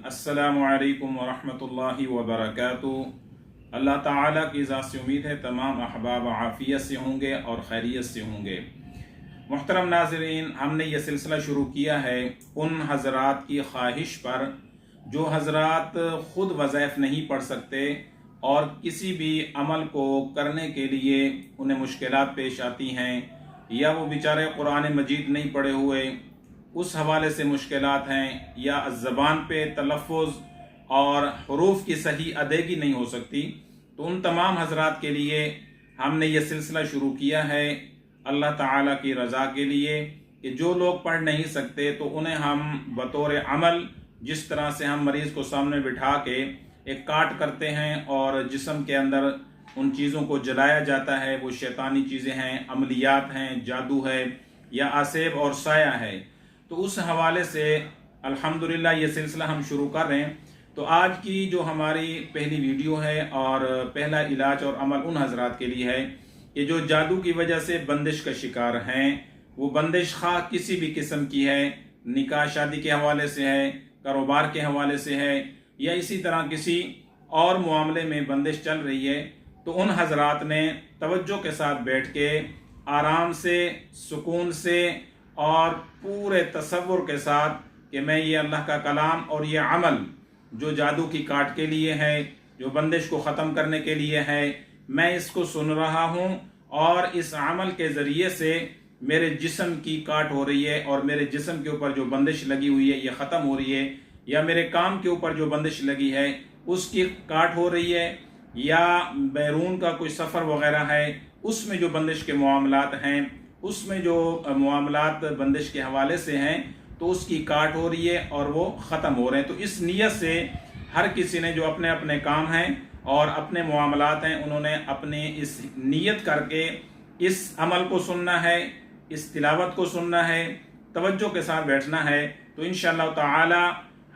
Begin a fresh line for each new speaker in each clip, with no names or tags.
अस्सलामु अलैकुम वरहमतुल्लाहि वबरकातुहू। अल्लाह ताला की ज़ात से उम्मीद है तमाम अहबाब आफ़ियत से होंगे और खैरियत से होंगे। मुहतरम नाज़रीन, हमने ये सिलसिला शुरू किया है उन हज़रात की ख्वाहिश पर जो हज़रात ख़ुद वज़ाइफ नहीं पढ़ सकते और किसी भी अमल को करने के लिए उन्हें मुश्किलात पेश आती हैं, या वो बेचारे कुरान मजीद नहीं पढ़े हुए, उस हवाले से मुश्किलात हैं, या ज़बान पे तलफ़ुज़ और हरूफ की सही अदायगी नहीं हो सकती, तो उन तमाम हज़रात के लिए हमने ये सिलसिला शुरू किया है अल्लाह ताला की रज़ा के लिए कि जो लोग पढ़ नहीं सकते तो उन्हें हम बतौर अमल, जिस तरह से हम मरीज़ को सामने बिठा के एक काट करते हैं और जिस्म के अंदर उन चीज़ों को जलाया जाता है, वो शैतानी चीज़ें हैं, अमलियात हैं, जादू है या आसेब और साया है, तो उस हवाले से अल्हम्दुलिल्लाह ये सिलसिला हम शुरू कर रहे हैं। तो आज की जो हमारी पहली वीडियो है और पहला इलाज और अमल उन हजरात के लिए है कि जो जादू की वजह से बंदिश का शिकार हैं, वो बंदिश खा किसी भी किस्म की है, निकाह शादी के हवाले से है, कारोबार के हवाले से है, या इसी तरह किसी और मामले में बंदिश चल रही है, तो उन हजरात ने तवज्जो के साथ बैठ के आराम से, सुकून से और पूरे तसव्वुर के साथ कि मैं ये अल्लाह का कलाम और ये अमल जो जादू की काट के लिए है, जो बंदिश को ख़त्म करने के लिए है, मैं इसको सुन रहा हूँ और इस अमल के ज़रिए से मेरे जिस्म की काट हो रही है और मेरे जिस्म के ऊपर जो बंदिश लगी हुई है ये ख़त्म हो रही है, या मेरे काम के ऊपर जो बंदिश लगी है उसकी काट हो रही है, या बैरून का कोई सफ़र वगैरह है उसमें जो बंदिश के मामलात हैं, उसमें जो मामलात बंदिश के हवाले से हैं, तो उसकी काट हो रही है और वो ख़त्म हो रहे हैं। तो इस नीयत से हर किसी ने जो अपने अपने काम हैं और अपने मामलात हैं, उन्होंने अपने इस नीयत करके इस अमल को सुनना है, इस तिलावत को सुनना है, तवज्जो के साथ बैठना है। तो इंशाअल्लाह ताला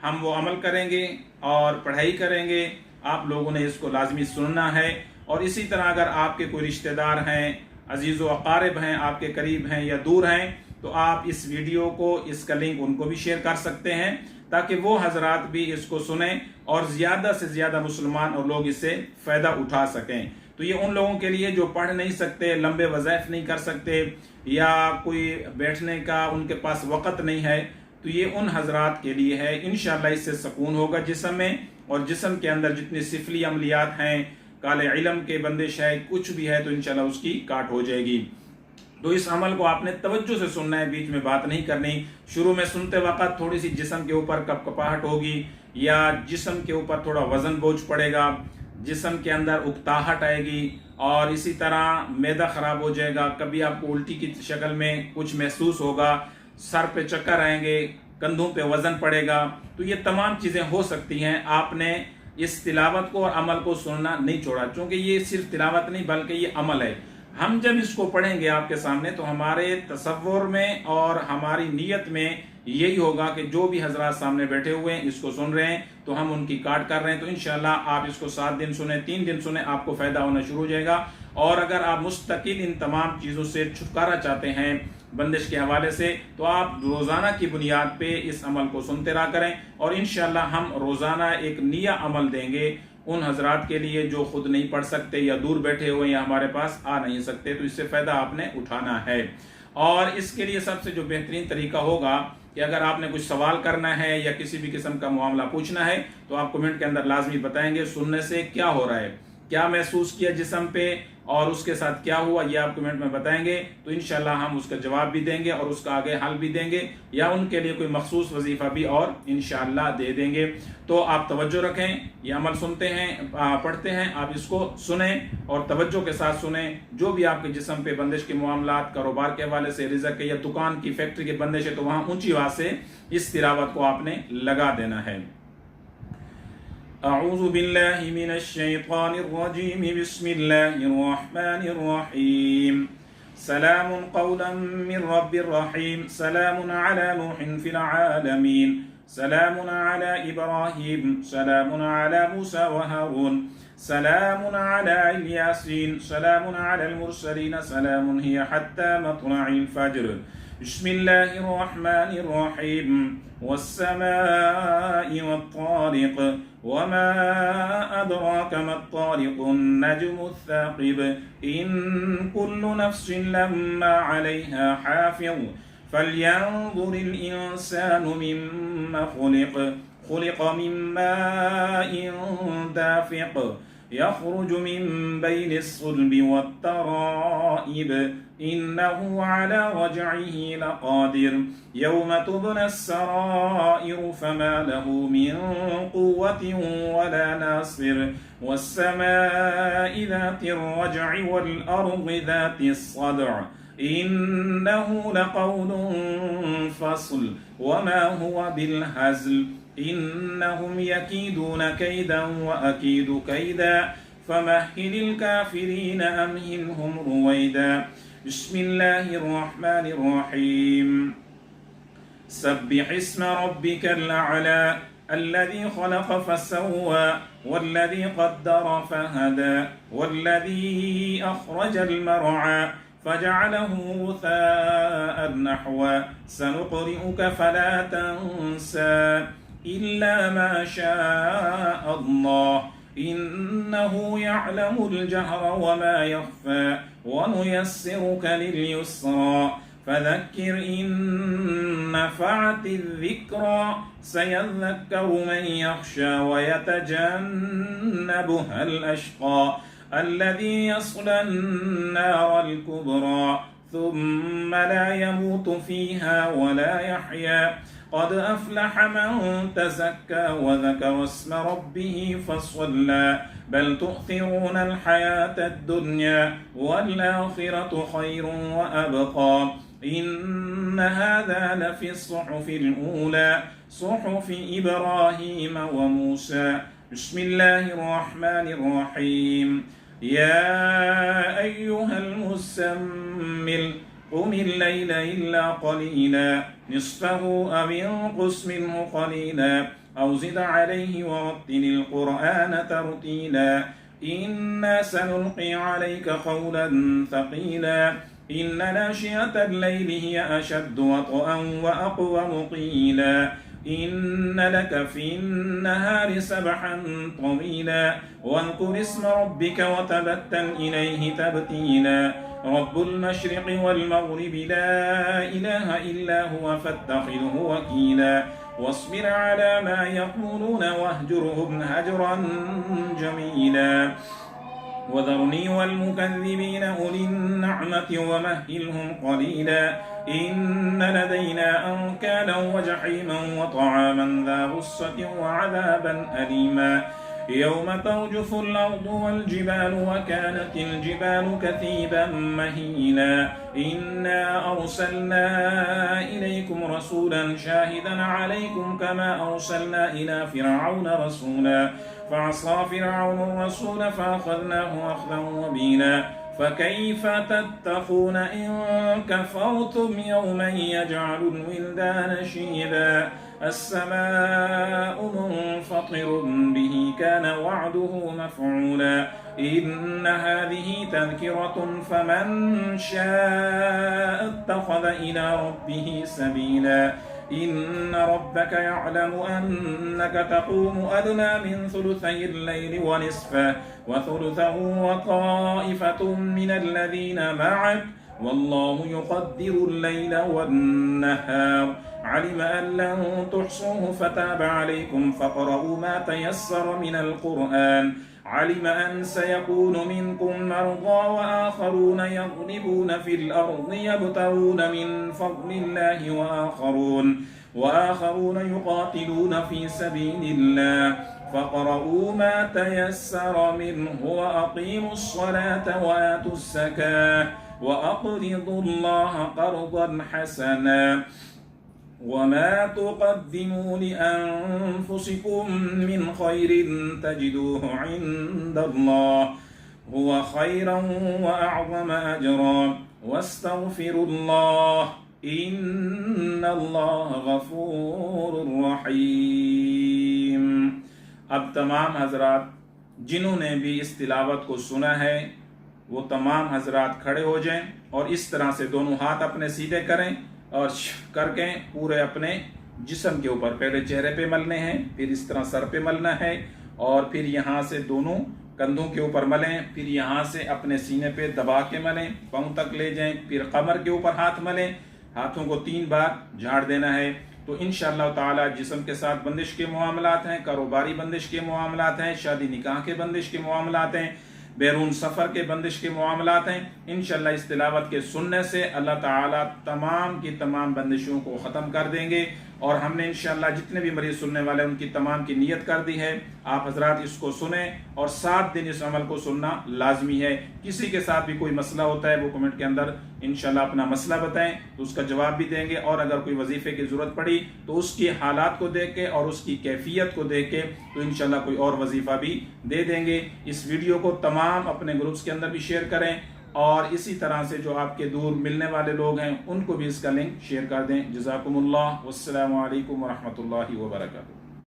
हम वो अमल करेंगे और पढ़ाई करेंगे। आप लोगों ने इसको लाजमी सुनना है। और इसी तरह अगर आपके कोई रिश्तेदार हैं, अजीज़ व अकारिब हैं, आपके करीब हैं या दूर हैं, तो आप इस वीडियो को, इसका लिंक उनको भी शेयर कर सकते हैं ताकि वो हजरात भी इसको सुनें और ज़्यादा से ज़्यादा मुसलमान और लोग इससे फ़ायदा उठा सकें। तो ये उन लोगों के लिए जो पढ़ नहीं सकते, लंबे वज़ाइफ नहीं कर सकते, या कोई बैठने का उनके पास वक़्त नहीं है, तो ये उन हजरात के लिए है। इंशाअल्लाह इससे सुकून होगा जिस्म में, और जिस्म के अंदर जितनी सिफली अमलियात हैं, काले इल्म के बंदिश है, कुछ भी है, तो इंशाअल्लाह उसकी काट हो जाएगी। तो इस अमल को आपने तवज्जो से सुनना है, बीच में बात नहीं करनी। शुरू में सुनते वक्त थोड़ी सी जिस्म के ऊपर कपकपाहट होगी, या जिस्म के ऊपर थोड़ा वजन बोझ पड़ेगा, जिस्म के अंदर उकताहट आएगी, और इसी तरह मैदा खराब हो जाएगा, कभी आपको उल्टी की शक्ल में कुछ महसूस होगा, सर पे चक्कर आएंगे, कंधों पे वजन पड़ेगा। तो ये तमाम चीज़ें हो सकती हैं। आपने इस तिलावत को और अमल को सुनना नहीं छोड़ा, क्योंकि ये सिर्फ तिलावत नहीं बल्कि ये अमल है। हम जब इसको पढ़ेंगे आपके सामने, तो हमारे तसव्वुर में और हमारी नीयत में यही होगा कि जो भी हजरात सामने बैठे हुए हैं, इसको सुन रहे हैं, तो हम उनकी काट कर रहे हैं। तो इंशाअल्लाह आप इसको 7 दिन सुने, 3 दिन सुने, आपको फ़ायदा होना शुरू हो जाएगा। और अगर आप मुस्तकिल इन तमाम चीज़ों से छुटकारा चाहते हैं बंदिश के हवाले से, तो आप रोज़ाना की बुनियाद पे इस अमल को सुनते रहा करें। और इंशाअल्लाह हम रोज़ाना एक नया अमल देंगे उन हजरात के लिए जो खुद नहीं पढ़ सकते, या दूर बैठे हुए, या हमारे पास आ नहीं सकते, तो इससे फ़ायदा आपने उठाना है। और इसके लिए सबसे जो बेहतरीन तरीका होगा कि अगर आपने कुछ सवाल करना है या किसी भी किस्म का मामला पूछना है, तो आप कमेंट के अंदर लाजमी बताएंगे सुनने से क्या हो रहा है, क्या महसूस किया जिस्म पे और उसके साथ क्या हुआ, ये आप कमेंट में बताएंगे। तो इंशाल्लाह हम उसका जवाब भी देंगे और उसका आगे हल भी देंगे, या उनके लिए कोई मखसूस वजीफा भी और इंशाल्लाह दे देंगे। तो आप तवज्जो रखें, ये अमल सुनते हैं, पढ़ते हैं, आप इसको सुने और तवज्जो के साथ सुने। जो भी आपके जिस्म पे बंदिश के मामलात, कारोबार के हवाले से, रिज़्क़ के या दुकान की फैक्ट्री के बंदिश है, तो वहाँ ऊंची आवाज़ से इस तिलावत को आपने लगा देना है। अऊज़ु बिल्लाहि मिनश शैतानिर रजीम, बिस्मिल्लाहिर रहमानिर रहीम। सलामुन कौलन मिन रब्बिर रहीम, सलामुन अला नूहिन फिल आलमीन, सलामुन अला इब्राहीम, सलामुन अला मूसा व हारून, सलामुन अला यासीन, सलामुन अला मुरसलीन, सलामुन हिय हत्ता मत्लइल फज्र। बिस्मिल्लाहिर्रहमानिर्रहीम वस्समाइ वत्तारिक वमा अदराक मत्तारिकुन नज्मुस्साकिब इन कुल्लु नफ्सिन लम्मा अलैहा हाफिज़ फल्यंजुरिल इंसानु मिम्मा खुलिक़ मिन माइन दाफ़िक़ यख़रुज मिन बैनि स्सुल्बि वत्तराइब इन्नहु अला रजइहि लक़ादिर यौम तुबला स्सराइर फमा लहु मिन क़ुव्वतिन वला नासिर वस्समाइ ज़ातिर रजइ वल अर्दि ज़ातिस सदअ इन्नहु लक़ौलुन फ़स्ल वमा हुवा बिलहज़्ल इन्नहुम यकीदून कैदन व अकीदु कैदा फमह्हिलिल काफिरीन अमहिलहुम रुवैदा बिस्मिल्लाहिर्रहमानिर्रहीम सब्बिह इस्म रब्बिकल अअला الذي خلق فسوى والذي قدر فهدى والذي أخرج المرعى فجعله غثاء نحوا سنقرئك فلا تنسى إلا ما شاء الله إنه يعلم الجهر وما يخفى ونيسرك لليسرى فذكر إن نفعت الذكرى سيذكر من يخشى ويتجنبها الأشقى الذي يصلى النار الكبرى ثم لا يموت فيها ولا يحيا قد أفلح من تزكى وذكر اسم ربه فصلى بل تؤثرون الحياة الدنيا والآخرة خير وأبقى إن هذا لفي الصحف الأولى صحف إبراهيم وموسى بسم الله الرحمن الرحيم يا أيها المزمل قم الليل إلا قليلا نصفه أو انقص منه قليلا أو زد عليه ورتل القرآن ترتيلا إنا سنلقي عليك قولا ثقيلا إن ناشئة الليل هي أشد وطئا وأقوم قيلا إن لك في النهار سبحا طويلا واذكر اسم ربك وتبتل إليه تبتيلا رب المشرق والمغرب لا إله إلا هو فاتخذه وكيلا واصبر على ما يقولون واهجرهم هجرا جميلا وذرني والمكذبين أولي النعمة ومهلهم قليلا إن لدينا أنكالا وجحيما وطعاما ذا غصة وعذابا أليما يوم ترجف الأرض والجبال وكانت الجبال كثيبا مهيلا إنا أرسلنا إليكم رسولا شاهدا عليكم كما أرسلنا إلى فرعون رسولا فعصى فرعون الرسول فأخذناه أخذا وبيلا فكيف تتقون إن كفرتم يوما يجعل الولدان شيبا السماء منفطر به كان وعده مفعولا إن هذه تذكرة فمن شاء اتخذ إلى ربه سبيلا إن ربك يعلم أنك تقوم أدنى من ثلثي الليل ونصفه وثلثه وطائفة من الذين معك والله يقدر الليل والنهار علم أن لن تحصوه فتاب عليكم فاقرؤوا ما تيسر من القرآن علم أن سيكون منكم مرضى وآخرون يضربون في الأرض يبتغون من فضل الله وآخرون يقاتلون في سبيل الله فاقرؤوا ما تيسر منه وأقيموا الصلاة وآتوا الزكاة وأقرضوا الله قرضا حسنا وما تقدموا لأنفسكم من خير تجدوه عند الله هو خيرا وأعظم أجرا واستغفروا الله إن الله غفور रहीम। अब तमाम हजरात जिन्होंने भी इस तिलावत को सुना है वो तमाम हजरात खड़े हो जाएं और इस तरह से दोनों हाथ अपने सीधे करें और करके पूरे अपने जिस्म के ऊपर, पहले चेहरे पे मलने हैं, फिर इस तरह सर पे मलना है, और फिर यहाँ से दोनों कंधों के ऊपर मलें, फिर यहाँ से अपने सीने पे दबा के मलें, पाँव तक ले जाएं, फिर कमर के ऊपर हाथ मलें, हाथों को 3 बार झाड़ देना है। तो इंशाअल्लाह ताला जिस्म के साथ बंदिश के मामलात हैं, कारोबारी बंदिश के मामलात हैं, शादी निकाह के बंदिश के मामलात हैं, बैरून सफ़र के बंदिश के मामलात हैं। इंशाअल्लाह इस तिलावत के सुनने से अल्लाह ताला तमाम की तमाम बंदिशों को ख़त्म कर देंगे। और हमने इंशाअल्लाह जितने भी मरीज सुनने वाले हैं उनकी तमाम की नियत कर दी है। आप हजरात इसको सुने और 7 दिन इस अमल को सुनना लाजमी है। किसी के साथ भी कोई मसला होता है वो कमेंट के अंदर इंशाअल्लाह अपना मसला बताएं तो उसका जवाब भी देंगे, और अगर कोई वजीफे की ज़रूरत पड़ी तो उसकी हालात को देख के और उसकी कैफियत को देख के तो इंशाअल्लाह कोई और वजीफा भी दे देंगे। इस वीडियो को तमाम अपने ग्रुप्स के अंदर भी शेयर करें, और इसी तरह से जो आपके दूर मिलने वाले लोग हैं उनको भी इसका लिंक शेयर कर दें। जज़ाकुमुल्लाह, वस्सलामु अलैकुम व रहमतुल्लाहि व बरकातुहू।